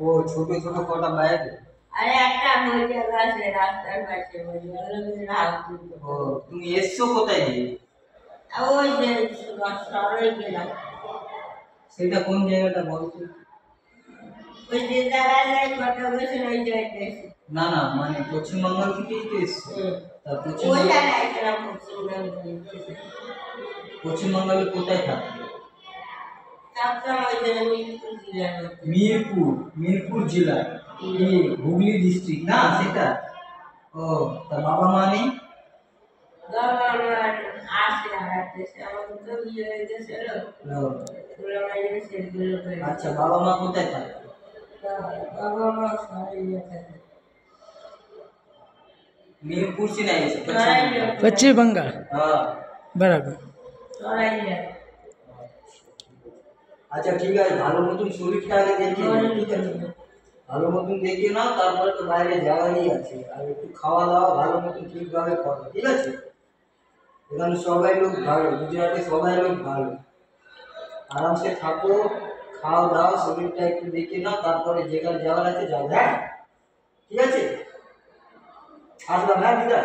ও ছোট ছোট কটা বাইক। আরে একটা মরিয়া গাছে রাস্তার পাশে মরিয়া ও তুমি এসছো কোথায় দিয়ে? ওই যে শহরে গেলাম। সেটা কোন জায়গাটা বলতো? ওই যে জায়গায় কত বছর ওই জায়গায় এসেছি। না না মানে পশ্চিমবঙ্গ থেকেই তো এসছো। তা ওই জায়গায় ছিলাম পশ্চিমবঙ্গের কোথায় থাকে? থাকতাম ওই যে মিরপুর জেলার মধ্যে। মিরপুর জেলা কি হুগলি ডিস্ট্রিক্ট না সেটা? ও তা বাবা মা নেই? বাবা আমার আসে আর দেশে আমার তো বিয়ে হয়ে গেছিল। এগুলো বাইরে সেগুলো করে। আচ্ছা বাবা মা কোথায় থাকে? বাবা মা শহরে থাকে। মিরপুর से नहीं है पश्चिम बंगाल हाँ। बराबर। আচ্ছা ঠিক আছে ভালো মতন শরীরটা আগে দেখিয়ে নাও, ঠিক আছে? ভালো মতন দেখিয়ে নাও, তারপরে তো বাইরে যাওয়ারই আছে। আর একটু খাওয়া দাওয়া ভালো মতন ঠিকভাবে করো, ঠিক আছে? এখানে সবাই লোক ভালো, গুজরাটে সবাই লোক ভালো। আরামসে থাকো, খাও দাও, শরীরটা একটু দেখিয়ে নাও, তারপরে যেখানে যাওয়ার আছে যাও, হ্যাঁ? ঠিক আছে? আসলাম, হ্যাঁ দিদা।